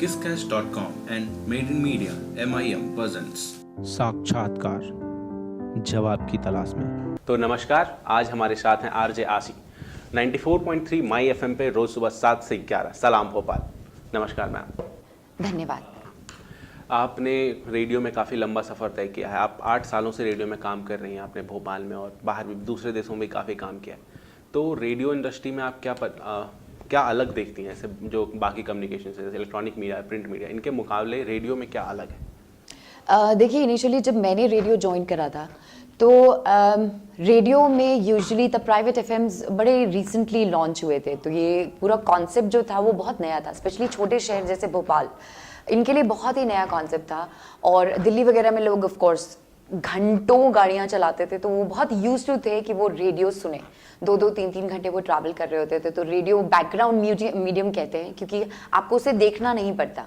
Quizcast.com and Made in Media MIM presents साक्षात्कार जवाब की तलाश में। तो नमस्कार, आज हमारे साथ हैं आरजे आसी 94.3 माई एफएम पे रोज सुबह 7 से 11 सलाम भोपाल। नमस्कार मैम। धन्यवाद। आपने रेडियो में काफ़ी लंबा सफ़र तय किया है। आप 8 सालों से रेडियो में काम कर रही हैं। आपने भोपाल में और बाहर भी दूसरे देशों में भी काफ़ी काम किया है। तो रेडियो इंडस्ट्री में आप क्या अलग देखती हैं ऐसे जो बाकी कम्युनिकेशन से, जैसे इलेक्ट्रॉनिक मीडिया, प्रिंट मीडिया, इनके मुकाबले रेडियो में क्या अलग है? देखिए, इनिशियली जब मैंने रेडियो ज्वाइन करा था तो रेडियो में यूजुअली द प्राइवेट एफएम्स बड़े रिसेंटली लॉन्च हुए थे, तो ये पूरा कॉन्सेप्ट जो था वो बहुत नया था, स्पेशली छोटे शहर जैसे भोपाल, इनके लिए बहुत ही नया कॉन्सेप्ट था। और दिल्ली वगैरह में लोग ऑफ कोर्स घंटों गाड़ियाँ चलाते थे, तो वो बहुत यूज्ड टू थे कि वो रेडियो सुने। 2-2, 3-3 घंटे वो ट्रैवल कर रहे होते थे, तो रेडियो बैकग्राउंड मीडियम कहते हैं, क्योंकि आपको उसे देखना नहीं पड़ता,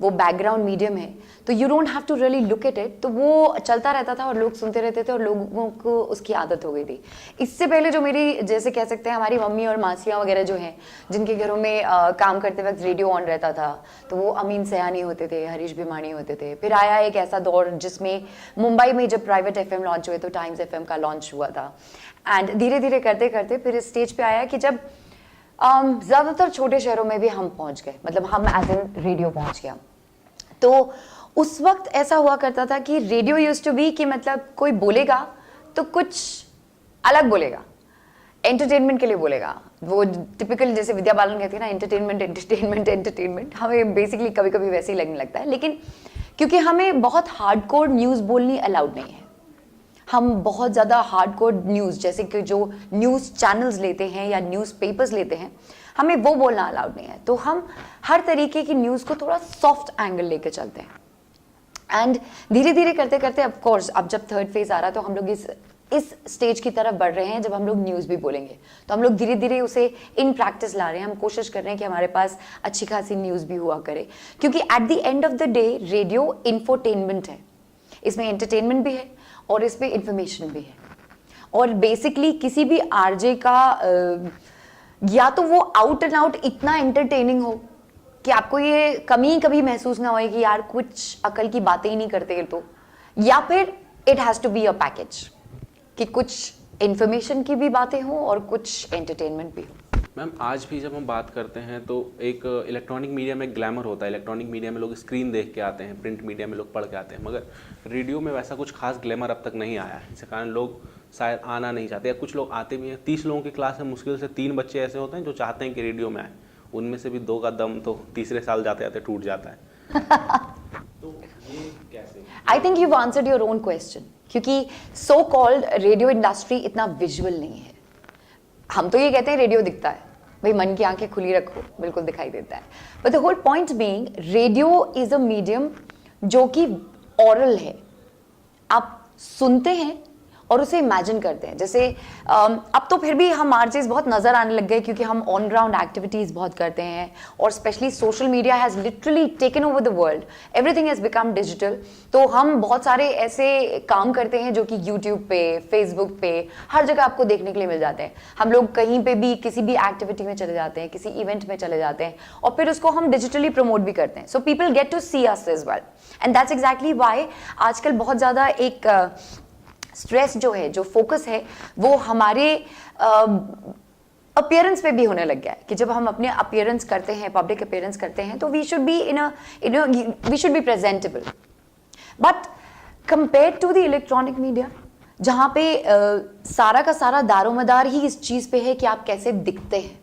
वो बैकग्राउंड मीडियम है, तो you don't have to really look at it, तो वो चलता रहता था और लोग सुनते रहते थे और लोगों को उसकी आदत हो गई थी। इससे पहले जो मेरी, जैसे कह सकते हैं हमारी मम्मी और मासियाँ वगैरह जो हैं, जिनके घरों में काम करते वक्त रेडियो ऑन रहता था, तो वो अमीन सयानी होते थे, हरीश भिमानी होते थे। फिर आया एक ऐसा दौर जिसमें मुंबई में जब प्राइवेट एफएम लॉन्च हुए तो टाइम्स एफएम का लॉन्च हुआ था, एंड धीरे धीरे करते करते फिर इस स्टेज पे आया कि जब ज़्यादातर छोटे शहरों में भी हम पहुँच गए, मतलब हम एज इन रेडियो पहुँच गया। तो उस वक्त ऐसा हुआ करता था कि रेडियो यूज्ड टू बी कि मतलब कोई बोलेगा तो कुछ अलग बोलेगा, एंटरटेनमेंट के लिए बोलेगा। वो टिपिकल जैसे विद्या बालन कहती है ना, एंटरटेनमेंट एंटरटेनमेंट एंटरटेनमेंट, हमें बेसिकली कभी कभी वैसे ही लगने लगता है। लेकिन क्योंकि हमें बहुत हार्डकोर न्यूज़ बोलनी अलाउड नहीं है, हम बहुत ज़्यादा हार्डकोर न्यूज़ जैसे कि जो न्यूज़ चैनल्स लेते हैं या न्यूज़ पेपर्स लेते हैं, हमें वो बोलना अलाउड नहीं है। तो हम हर तरीके की न्यूज़ को थोड़ा सॉफ्ट एंगल लेके चलते हैं, एंड धीरे धीरे करते करते ऑफ कोर्स अब जब थर्ड फेज आ रहा है तो हम लोग इस स्टेज की तरफ बढ़ रहे हैं जब हम लोग न्यूज़ भी बोलेंगे, तो हम लोग धीरे धीरे उसे इन प्रैक्टिस ला रहे हैं। हम कोशिश कर रहे हैं कि हमारे पास अच्छी खासी न्यूज़ भी हुआ करे, क्योंकि at the end of the day radio infotainment है, इसमें एंटरटेनमेंट भी है और इसमें इंफॉर्मेशन भी है। और बेसिकली किसी भी आरजे का या तो वो आउट एंड आउट इतना एंटरटेनिंग हो कि आपको ये कमी कभी महसूस ना हो कि यार कुछ अकल की बातें ही नहीं करते, तो या फिर it has to be a package कि कुछ इंफॉर्मेशन की भी बातें हों और कुछ एंटरटेनमेंट भी हो। मैम, आज भी जब हम बात करते हैं तो एक इलेक्ट्रॉनिक मीडिया में ग्लैमर होता है। इलेक्ट्रॉनिक मीडिया में लोग स्क्रीन देख के आते हैं, प्रिंट मीडिया में लोग पढ़ के आते हैं, मगर रेडियो में वैसा कुछ खास ग्लैमर अब तक नहीं आया है। इस कारण लोग शायद आना नहीं चाहते, या कुछ लोग आते भी हैं। 30 लोगों की क्लास में मुश्किल से 3 बच्चे ऐसे होते हैं जो चाहते हैं कि रेडियो में आए, उनमें से भी 2 का दम तो तीसरे साल जाते जाते टूट जाता है। तो ये कैसे? I think you answered your own question, क्योंकि सो कॉल्ड रेडियो इंडस्ट्री इतना विजुअल नहीं है। हम तो ये कहते हैं रेडियो दिखता है, भाई मन की आंखें खुली रखो, बिल्कुल दिखाई देता है। But the whole point being, radio is a medium जो कि ऑरल है, आप सुनते हैं और उसे इमेजिन करते हैं। जैसे अब तो फिर भी हम आरजेस बहुत नज़र आने लग गए, क्योंकि हम ऑन ग्राउंड एक्टिविटीज़ बहुत करते हैं, और specially social media has literally taken over the world, everything has become digital. तो हम बहुत सारे ऐसे काम करते हैं जो कि यूट्यूब पे, फेसबुक पे, हर जगह आपको देखने के लिए मिल जाते हैं। हम लोग कहीं पे भी किसी भी एक्टिविटी में चले जाते हैं, किसी इवेंट में चले जाते हैं, और फिर उसको हम डिजिटली प्रमोट भी करते हैं, so people get to see us as well, and that's exactly why आजकल बहुत ज़्यादा एक स्ट्रेस जो है, जो फोकस है, वो हमारे अपीयरेंस पे भी होने लग गया है कि जब हम अपने अपीयरेंस करते हैं, पब्लिक अपीयरेंस करते हैं, तो we should be we should be presentable. But compare to the electronic media, जहाँ पे सारा का सारा दारोमदार ही इस चीज़ पे है कि आप कैसे दिखते हैं,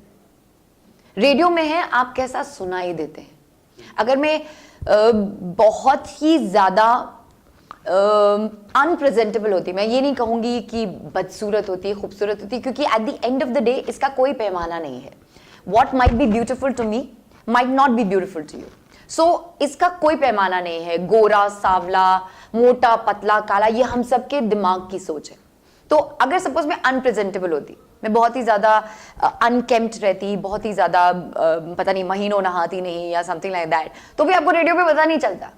रेडियो में है आप कैसा सुनाई देते हैं। अगर मैं बहुत ही ज़्यादा अनप्रेजेंटेबल होती, मैं ये नहीं कहूँगी कि बदसूरत होती है, खूबसूरत होती है, क्योंकि at the end of the day इसका कोई पैमाना नहीं है। What might be beautiful to me might not be beautiful to you, so इसका कोई पैमाना नहीं है। गोरा, सावला, मोटा, पतला, काला, ये हम सबके दिमाग की सोच है। तो अगर सपोज मैं अनप्रेजेंटेबल होती, मैं बहुत ही ज़्यादा अनकेम्प्ड रहती, बहुत ही ज़्यादा पता नहीं महीनों नहाती नहीं या समथिंग लाइक दैट, तो भी आपको रेडियो पे पता नहीं चलता।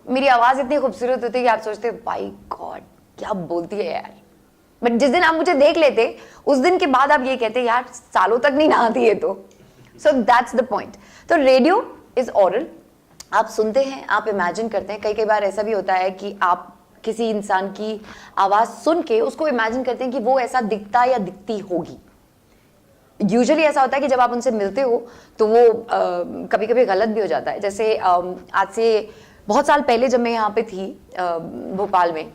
मेरी आवाज़ इतनी खूबसूरत होती है कि आप सोचते बाई गॉड क्या बोलती है यार, बट जिस दिन आप मुझे देख लेते उस दिन के बाद आप ये कहते यार सालों तक नहीं नहाती है। तो सो दैट्स द पॉइंट। तो रेडियो इज ऑरल, आप सुनते हैं, आप इमेजिन करते हैं। कई बार ऐसा भी होता है कि आप किसी इंसान की आवाज़ सुन के उसको इमेजिन करते हैं कि वो ऐसा दिखता या दिखती होगी। यूजुअली ऐसा होता है कि जब आप उनसे मिलते हो तो वो कभी कभी गलत भी हो जाता है। जैसे आज से बहुत साल पहले जब मैं यहाँ पे थी भोपाल में,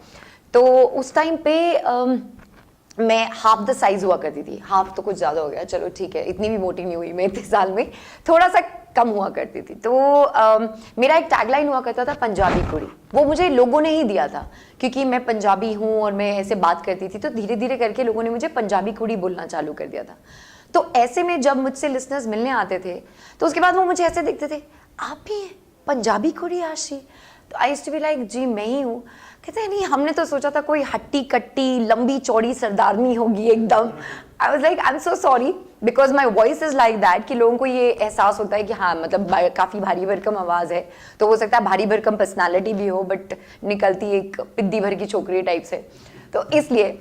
तो उस टाइम पे मैं हाफ द साइज हुआ करती थी। हाफ तो कुछ ज़्यादा हो गया, चलो ठीक है, इतनी भी मोटी नहीं हुई मैं इतने साल में, थोड़ा सा कम हुआ करती थी। तो मेरा एक टैगलाइन हुआ करता था, पंजाबी कुड़ी। वो मुझे लोगों ने ही दिया था, क्योंकि मैं पंजाबी हूँ और मैं ऐसे बात करती थी, तो धीरे धीरे करके लोगों ने मुझे पंजाबी कुड़ी बोलना चालू कर दिया था। तो ऐसे में जब मुझसे लिसनर्स मिलने आते थे तो उसके बाद वो मुझे ऐसे देखते थे, आप भी हैं पंजाबी कुड़ी आशी? तो I used to be like, जी मैं ही हूँ। कहते हैं नहीं, हमने तो सोचा था कोई हट्टी कट्टी लंबी चौड़ी सरदारनी होगी एकदम। I was like, I am so sorry, because my voice is like that कि लोगों को ये एहसास होता है कि हाँ मतलब काफ़ी भारी भरकम आवाज़ है, तो हो सकता है भारी भरकम पर्सनालिटी भी हो, बट निकलती एक पिद्दी भर की छोकरी टाइप से। तो इसलिए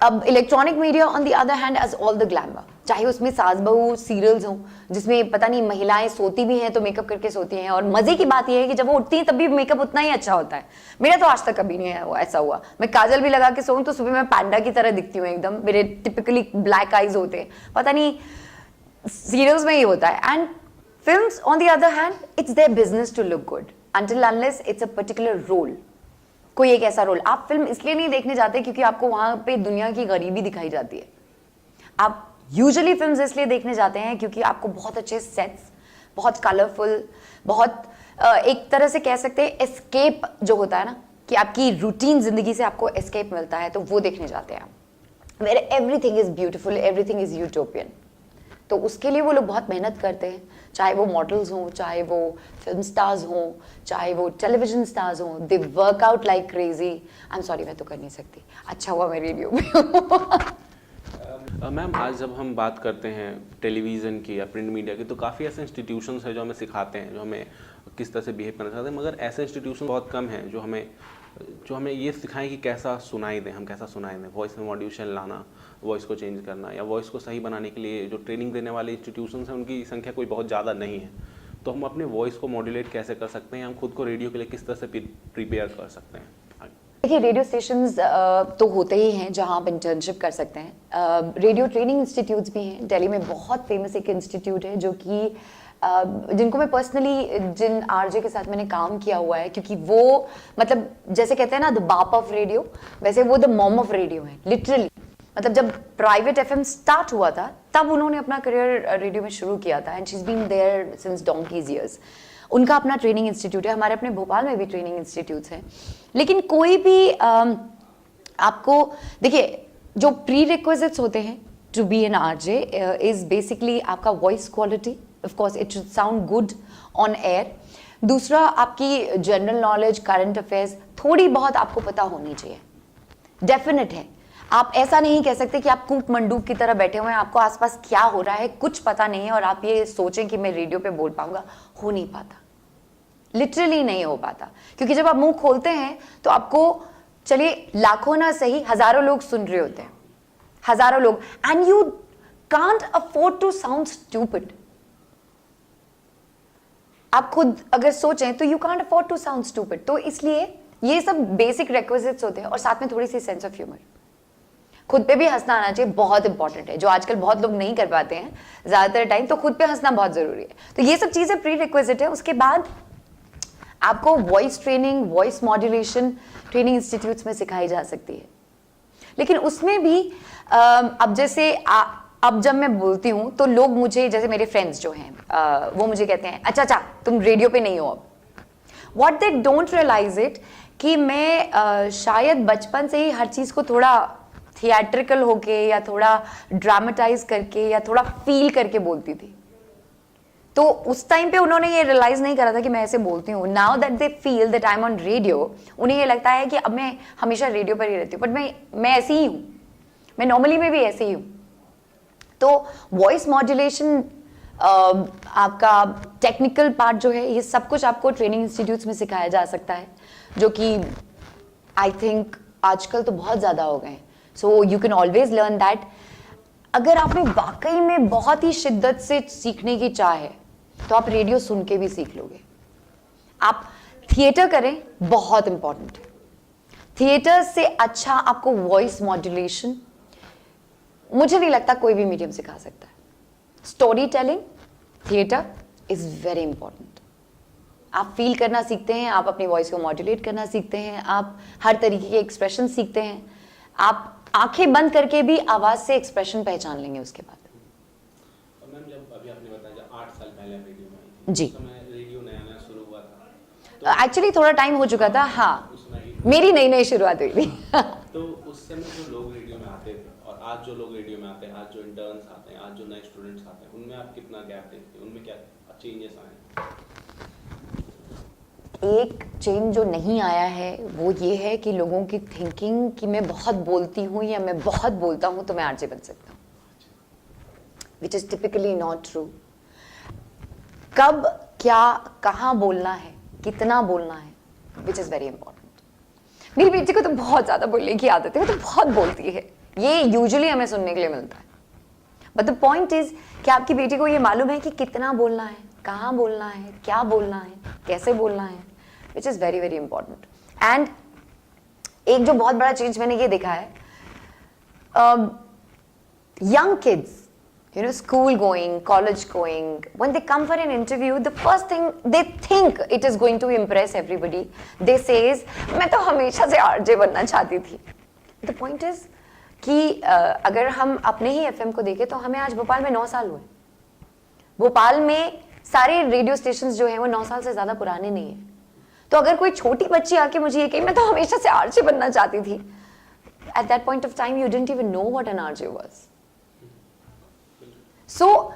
अब electronic media on the other hand as all the glamour, चाहे उसमें सास बहू सीरियल्स हों जिसमें पता नहीं महिलाएं सोती भी हैं तो मेकअप करके सोती हैं, और मजे की बात यह है कि जब वो उठती हैं तब भी मेकअप उतना ही अच्छा होता है। मेरा तो आज तक कभी नहीं ऐसा हुआ, मैं काजल भी लगा के सोऊं तो सुबह मैं पैंडा की तरह दिखती हूँ एकदम, मेरे टिपिकली ब्लैक आईज होते हैं, पता नहीं सीरियल्स में ही होता है। And films on the other hand, it's their business to look good until unless it's a particular role, कोई एक ऐसा रोल। आप फिल्म इसलिए नहीं देखने जाते क्योंकि आपको वहां पे दुनिया की गरीबी दिखाई जाती है। आप यूजुअली फिल्म्स इसलिए देखने जाते हैं क्योंकि आपको बहुत अच्छे सेट्स, बहुत कलरफुल, बहुत एक तरह से कह सकते हैं एस्केप जो होता है ना, कि आपकी रूटीन जिंदगी से आपको एस्केप मिलता है, तो वो देखने जाते हैं। Where everything is beautiful, everything is utopian. तो उसके लिए वो लोग बहुत मेहनत करते हैं, चाहे वो मॉडल्स हों, चाहे वो फिल्म स्टार्स हों, चाहे वो टेलीविजन स्टार्स हों, they work out like crazy. I am sorry, मैं तो कर नहीं सकती, अच्छा हुआ मैं रेडियो में। मैम, आज जब हम बात करते हैं टेलीविज़न की या प्रिंट मीडिया की, तो काफ़ी ऐसे इंस्टीट्यूशंस हैं जो हमें सिखाते हैं, जो हमें किस तरह से बिहेव करना चाहते हैं, मगर ऐसे इंस्टीट्यूशन बहुत कम हैं जो हमें ये सिखाएं कि कैसा सुनाई दें, हम कैसा सुनाई दें, वॉइस में मॉड्यूलेशन लाना, वॉइस को चेंज करना, या वॉइस को सही बनाने के लिए जो ट्रेनिंग देने वाले इंस्टीट्यूशंस हैं उनकी संख्या कोई बहुत ज़्यादा नहीं है। तो हम अपने वॉइस को मॉड्यूलेट कैसे कर सकते हैं, हम खुद को रेडियो के लिए किस तरह से प्रिपेयर कर सकते हैं? देखिए, रेडियो स्टेशंस तो होते ही हैं जहां आप इंटर्नशिप कर सकते हैं। रेडियो ट्रेनिंग इंस्टीट्यूट्स भी हैं। दिल्ली में बहुत फेमस एक इंस्टीट्यूट है जो कि जिनको मैं पर्सनली, जिन आरजे के साथ मैंने काम किया हुआ है, क्योंकि वो मतलब जैसे कहते हैं ना द बाप ऑफ रेडियो, वैसे वो द मॉम ऑफ रेडियो है लिटरली। मतलब जब प्राइवेट एफएम स्टार्ट हुआ था तब उन्होंने अपना करियर रेडियो में शुरू किया था, and she is been there since donkeys years. उनका अपना ट्रेनिंग इंस्टीट्यूट है, हमारे अपने भोपाल में भी ट्रेनिंग इंस्टीट्यूट्स हैं। लेकिन कोई भी आपको देखिए, जो प्री रिक्विजिट्स होते हैं to be an RJ is basically आपका voice quality, of course it should sound good on air. दूसरा, आपकी जनरल नॉलेज, करंट अफेयर्स थोड़ी बहुत आपको पता होनी चाहिए, डेफिनेट है। आप ऐसा नहीं कह सकते कि आप कूप मंडूक की तरह बैठे हुए हैं, आपको आसपास क्या हो रहा है कुछ पता नहीं है और आप ये सोचें कि मैं रेडियो पे बोल पाऊंगा, हो नहीं पाता, लिटरली नहीं हो पाता। क्योंकि जब आप मुंह खोलते हैं तो आपको, चलिए लाखों ना सही हजारों लोग सुन रहे होते हैं, हजारों लोग, and you can't afford to sound stupid. आप खुद अगर सोचें तो you can't afford to sound stupid. तो इसलिए ये सब बेसिक रिक्विजिट्स होते हैं, और साथ में थोड़ी सी सेंस ऑफ ह्यूमर, खुद पे भी हंसना आना चाहिए, बहुत इंपॉर्टेंट है, जो आजकल बहुत लोग नहीं कर पाते हैं ज्यादातर टाइम। तो खुद पे हंसना बहुत जरूरी है। तो ये सब चीजें प्री रिक्विजिट है। उसके बाद आपको voice training, voice modulation training institutes में सिखाई जा सकती है। लेकिन उसमें भी अब जैसे अब जब मैं बोलती हूँ तो लोग मुझे, जैसे मेरे फ्रेंड्स जो हैं वो मुझे कहते हैं, अच्छा तुम रेडियो पे नहीं हो अब। What they don't realise it कि मैं शायद बचपन से ही हर चीज को थोड़ा थिएट्रिकल होके या थोड़ा ड्रामेटाइज करके या थोड़ा फील करके बोलती थी। तो उस टाइम पे उन्होंने ये रियलाइज नहीं करा था कि मैं ऐसे बोलती हूँ। Now that they feel that I am on radio, उन्हें ये लगता है कि अब मैं हमेशा रेडियो पर ही रहती हूँ, बट मैं ऐसी ही हूँ, मैं नॉर्मली में भी ऐसे ही हूँ। तो वॉइस मॉड्यूलेशन, आपका टेक्निकल पार्ट जो है, ये सब कुछ आपको ट्रेनिंग इंस्टीट्यूट्स में सिखाया जा सकता है, जो कि आई थिंक आजकल तो बहुत ज़्यादा हो गए हैं। So you can always learn that. अगर आप में वाकई में बहुत ही शिद्दत से सीखने की चाह है तो आप रेडियो सुन के भी सीख लोगे। आप थिएटर करें, बहुत इंपॉर्टेंट है। थिएटर से अच्छा आपको वॉइस मॉड्यूलेशन मुझे नहीं लगता कोई भी मीडियम सिखा सकता है। Story telling, theatre is very important. आप फील करना सीखते हैं, आप अपनी वॉइस को मॉड्यूलेट करना सीखते हैं, आप हर तरीके के एक्सप्रेशन सीखते हैं, आप आंखें बंद करके भी आवाज से एक्सप्रेशन पहचान लेंगे उसके बाद। और मैम जब अभी आपने बताया जब 8 साल पहले रेडियो में आई थी, जी, उस समय रेडियो नया नया शुरू हुआ था, एक्चुअली थोड़ा टाइम हो चुका था। हाँ, मेरी नई नई शुरुआत हुई थी। तो उस समय जो लोग रेडियो में आते थे और आज जो लोग रेडियो में आते हैं, आज जो इंटर्न्स आते हैं, आज जो नए स्टूडेंट्स आते हैं, उनमें आप कितना गैप देखते हैं, उनमें क्या चेंजेस आए? एक चेंज जो नहीं आया है वो ये है कि लोगों की थिंकिंग कि मैं बहुत बोलती हूँ या मैं बहुत बोलता हूँ तो मैं आरजे बन सकता हूँ, which is typically not true. कब, क्या, कहाँ बोलना है, कितना बोलना है, विच इज वेरी इंपॉर्टेंट। मेरी बेटी को तो बहुत ज्यादा बोलने की आदत है, वो तो बहुत बोलती है, ये यूजुअली हमें सुनने के लिए मिलता है। बट द पॉइंट इज कि आपकी बेटी को ये मालूम है कि कितना बोलना है, कहाँ बोलना है, क्या बोलना है, कैसे बोलना है, which is very very important. And एक जो बहुत बड़ा चेंज मैंने ये देखा है, young kids, you know, school going, college going, when they come for an interview, the first thing they think it is going to impress everybody. They says, मैं तो हमेशा से आरजे बनना चाहती थी। The point is कि अगर हम अपने ही एफएम को देखें तो हमें आज भोपाल में 9 साल हुए। भोपाल में सारे रेडियो स्टेशंस जो हैं वो 9 साल से ज्यादा पुराने नहीं है। तो अगर कोई छोटी बच्ची आके मुझे ये कहे मैं तो हमेशा से आरजे बनना चाहती थी, at that point of time you didn't even know what an RJ was. So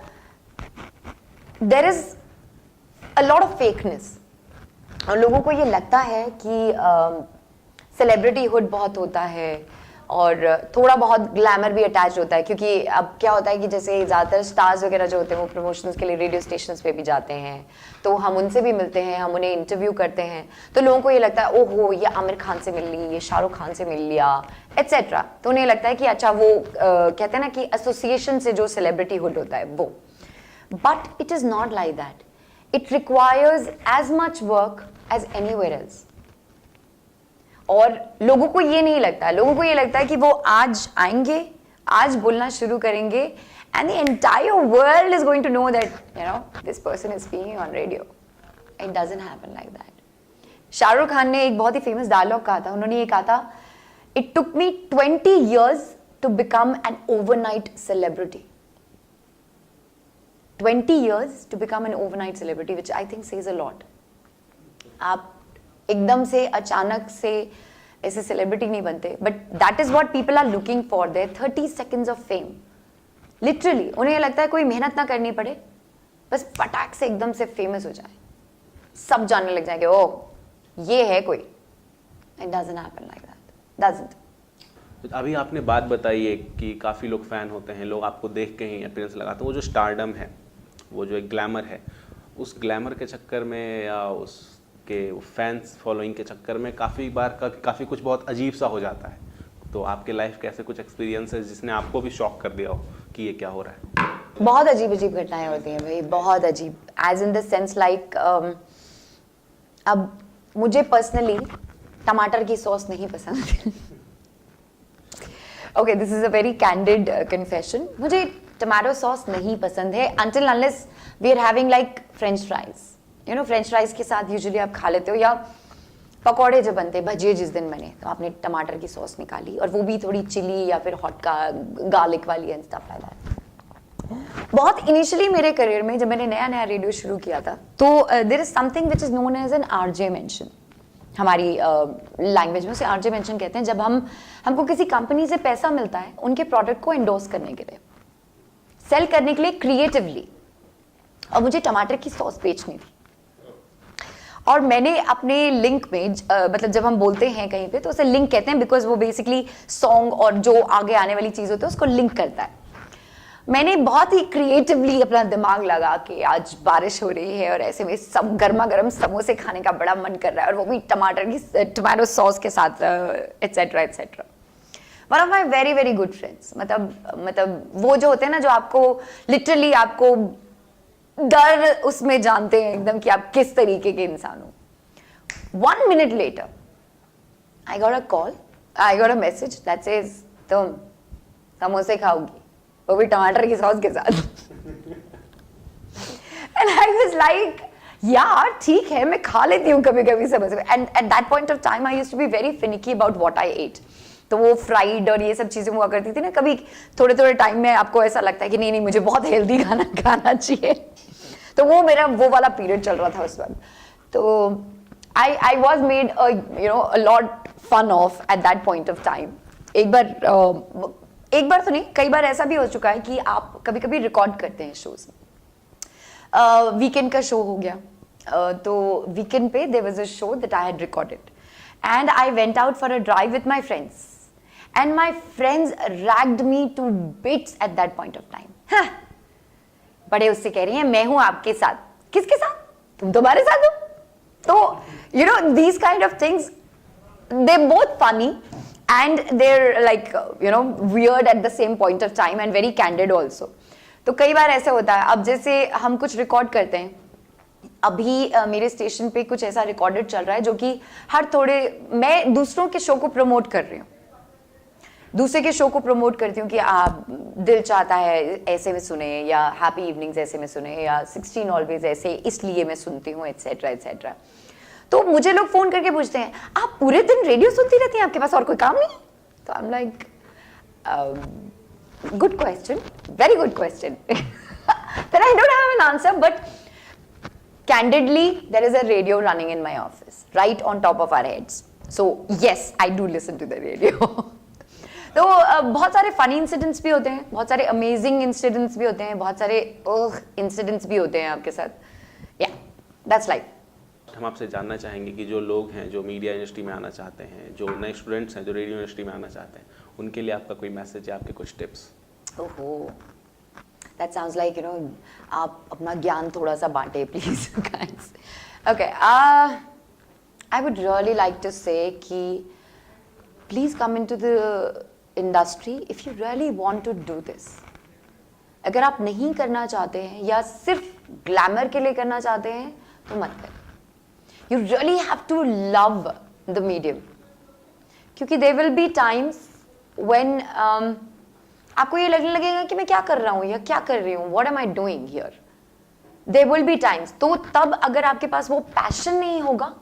there is a lot of fakeness. और लोगों को ये लगता है कि सेलिब्रिटी हुड बहुत होता है और थोड़ा बहुत ग्लैमर भी अटैच होता है, क्योंकि अब क्या होता है कि जैसे ज़्यादातर स्टार्स वगैरह जो होते हैं वो प्रमोशंस के लिए रेडियो स्टेशंस पे भी जाते हैं, तो हम उनसे भी मिलते हैं, हम उन्हें इंटरव्यू करते हैं, तो लोगों को ये लगता है ओहो ये आमिर खान से मिल ली, ये शाहरुख खान से मिल लिया एट्सेट्रा। तो उन्हें लगता है कि अच्छा वो कहते हैं ना कि एसोसिएशन से जो सेलिब्रिटी हुड होता है वो। But it is not like that. It requires as much work as anywhere else. और लोगों को ये नहीं लगता है, लोगों को ये लगता है कि वो आज आएंगे, आज बोलना शुरू करेंगे and the entire world is going to know that you know this person is speaking on radio. It doesn't happen like that. Shahrukh Khan ने एक बहुत ही फेमस डायलॉग कहा था, उन्होंने ये कहा था, it took me 20 years to become an overnight celebrity. 20 years to become an overnight celebrity, which I think says a lot. आप एकदम से अचानक से ऐसे सेलिब्रिटी नहीं बनते, but that is what people are looking for, their 30 seconds of fame. Literally उन्हें लगता है कोई मेहनत ना करनी पड़े, बस पटाख से एकदम से फेमस हो जाए, सब जानने लग जाएंगे ओ ये है कोई। It doesn't happen like that, doesn't. अभी आपने बात बताई है कि काफ़ी लोग फ़ैन होते हैं, लोग आपको देख के ही अपीयरेंस लगाते हैं। वो जो स्टारडम है, वो जो एक ग्लैमर है, उस ग्लैमर के चक्कर में या उसके फैंस फॉलोइंग के चक्कर में काफ़ी बार काफ़ी कुछ बहुत अजीब सा हो जाता है। तो आपके लाइफ के ऐसे कुछ एक्सपीरियंसेस जिसने आपको भी शॉक कर दिया हो कि ये क्या हो रहा है? बहुत अजीब अजीब घटनाएं होती हैं भाई, बहुत अजीब। As in the sense like अब मुझे पर्सनली टमाटर की सॉस नहीं पसंद। Okay, this is a very candid confession. मुझे टमाटो सॉस नहीं पसंद है until unless we are having like French fries. You know, French fries के साथ यूजुअली आप खा लेते हो, या पकौड़े जब बनते, भजिए जिस दिन बने तो आपने टमाटर की सॉस निकाली, और वो भी थोड़ी चिली या फिर हॉट का गार्लिक वाली एंड स्टफ लाइक दैट। बहुत इनिशियली मेरे करियर में जब मैंने नया नया रेडियो शुरू किया था, तो there is something which is known as an RJ mention. हमारी लैंग्वेज में उसे आरजे मेंशन कहते हैं। जब हमको किसी कंपनी से पैसा मिलता है उनके प्रोडक्ट को एंडोर्स करने के लिए, सेल करने के लिए क्रिएटिवली, और मुझे टमाटर की सॉस बेचनी थी। और मैंने अपने लिंक में मतलब जब हम बोलते हैं कहीं पे तो उसे लिंक कहते हैं, बिकॉज वो बेसिकली सॉन्ग और जो आगे आने वाली चीज़ होती है उसको लिंक करता है। मैंने बहुत ही क्रिएटिवली अपना दिमाग लगा के आज बारिश हो रही है और ऐसे में सब गर्मा गर्म समोसे खाने का बड़ा मन कर रहा है, और वो भी टमाटो सॉस के साथ etcetera etcetera. One of my very very good friends, मतलब वो जो होते हैं ना, जो आपको लिटरली आपको डर उसमें जानते हैं एकदम कि आप किस तरीके के इंसान हो. 1 minute later, I got a call, I got a message that says, तुम समोसे खाओगी, वो भी टमाटर की सॉस के साथ. And I was like, यार ठीक है, मैं खा लेती हूँ कभी कभी समोसे. And at that point of time, I used to be very finicky about what I ate. तो वो फ्राइड और ये सब चीजें हुआ करती थी ना, कभी थोड़े थोड़े टाइम में आपको ऐसा लगता है कि नहीं मुझे बहुत हेल्दी खाना खाना चाहिए. तो वो मेरा वो वाला पीरियड चल रहा था उस वक्त. तो I was made a lot fun of at that point of time. एक बार तो नहीं, कई बार ऐसा भी हो चुका है कि आप कभी कभी रिकॉर्ड करते हैं शोज. वीकेंड का शो हो गया, तो वीकेंड पे there was a show that I had recorded and I went out for a drive with my friends and my friends ragged me to bits at that point of time. बड़े उससे कह रही हैं मैं हूं आपके साथ. किसके साथ? तुम तो हमारे साथ हो. तो these kind of things, they're both funny and they're like weird at the same point of time and very candid also. तो कई बार ऐसे होता है. अब जैसे हम कुछ रिकॉर्ड करते हैं, अभी मेरे स्टेशन पे कुछ ऐसा रिकॉर्डेड चल रहा है जो कि मैं दूसरों के शो को प्रमोट कर रही हूँ. दूसरे के शो को प्रमोट करती हूँ कि आप दिल चाहता है ऐसे में सुने, या हैप्पी इवनिंग्स ऐसे में सुने, या 16 ऑलवेज ऐसे इसलिए मैं सुनती हूँ, एटसेट्रा एटसेट्रा. तो मुझे लोग फोन करके पूछते हैं आप पूरे दिन रेडियो सुनती रहती हैं, आपके पास और कोई काम नहीं? तो I am like good question, very good question. Then I don't have an answer, but candidly there is a radio running in my office right on top of our heads. So yes, I do listen to the radio. तो बहुत सारे funny incidents भी होते हैं, बहुत सारे amazing incidents भी होते हैं, बहुत सारे इंसिडेंट्स भी होते हैं आपके साथ. या दैट्स लाइफ. हम आपसे जानना चाहेंगे कि जो लोग हैं जो मीडिया इंडस्ट्री में आना चाहते हैं, जो नए स्टूडेंट्स हैं जो रेडियो इंडस्ट्री में आना चाहते हैं, उनके लिए आपका कोई मैसेज है, आपके कुछ टिप्स? ओहो, दैट साउंड्स लाइक आप अपना ज्ञान थोड़ा सा बांटे please guys. Okay, I would really like to say कि please come into the industry if you really want to do this. अगर आप नहीं करना चाहते हैं या सिर्फ ग्लैमर के लिए करना चाहते हैं तो मत करें. You really have to love the medium, क्योंकि there will be times when आपको ये लगने लगेगा कि मैं क्या कर रहा हूँ या क्या कर रही हूँ, what am I doing here? There will be times. तो तब अगर आपके पास वो passion नहीं होगा,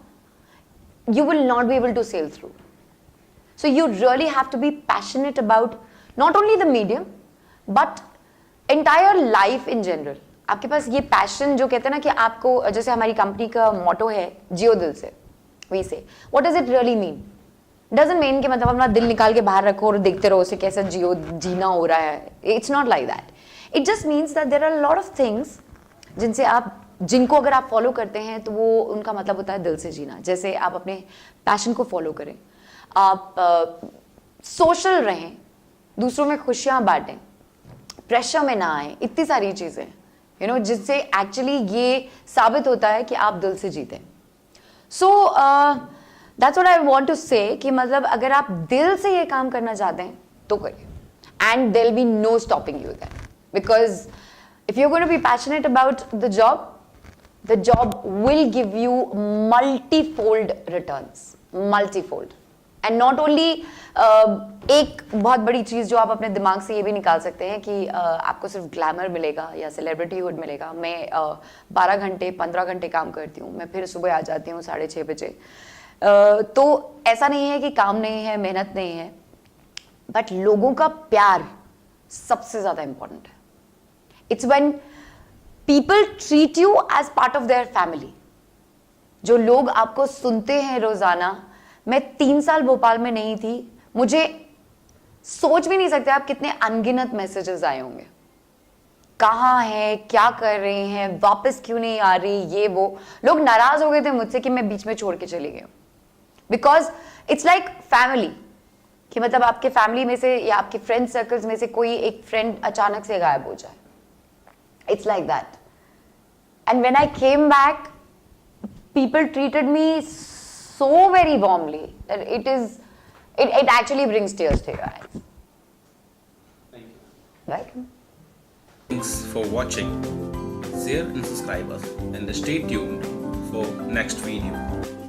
you will not be able to sail through. So you really have to be passionate about not only the medium, but entire life in general. आपके पास ये passion जो कहते हैं ना कि आपको, जैसे हमारी कंपनी का मोटो है जियो दिल से, वी से what does it really mean? Doesn't mean कि मतलब अपना दिल निकाल के बाहर रखो और देखते रहो उसे कैसा जीना हो रहा है. It's not like that. It just means that there are lot of things जिनको अगर आप फॉलो करते हैं तो वो उनका मतलब होता है दिल से जीना. जैसे आप अपने पैशन को फॉलो करें, आप सोशल रहें, दूसरों में खुशियां बांटें, प्रेशर में ना आए, इतनी सारी चीजें जिससे एक्चुअली ये साबित होता है कि आप दिल से जीते. So that's what I want to say कि मतलब अगर आप दिल से ये काम करना चाहते हैं तो करिए, and there will be no stopping you there, because if you are going to be passionate about the job will give you multifold returns, multifold. And not only एक बहुत बड़ी चीज जो आप अपने दिमाग से ये भी निकाल सकते हैं कि आपको सिर्फ ग्लैमर मिलेगा या सेलिब्रिटीहुड मिलेगा. मैं 12 घंटे 15 घंटे काम करती हूँ, मैं फिर सुबह आ जाती हूँ 6:30 बजे. तो ऐसा नहीं है कि काम नहीं है, मेहनत नहीं है, बट लोगों का प्यार सबसे ज्यादा इंपॉर्टेंट है. It's when people treat you as part of their family. जो लोग आपको सुनते हैं रोजाना, मैं 3 साल भोपाल में नहीं थी, मुझे सोच भी नहीं सकते आप कितने अनगिनत मैसेजेस आए होंगे. कहाँ है, क्या कर रहे हैं, वापस क्यों नहीं आ रही, ये वो. लोग नाराज हो गए थे मुझसे कि मैं बीच में छोड़ के चली गई. बिकॉज इट्स लाइक फैमिली, कि मतलब आपके फैमिली में से या आपके फ्रेंड सर्कल्स में से कोई एक फ्रेंड अचानक से गायब हो जाए. It's like that. And when I came back, people treated me so very warmly that it actually brings tears to your eyes. Thank you. Right? Thanks for watching share and subscribe us, and stay tuned for next video.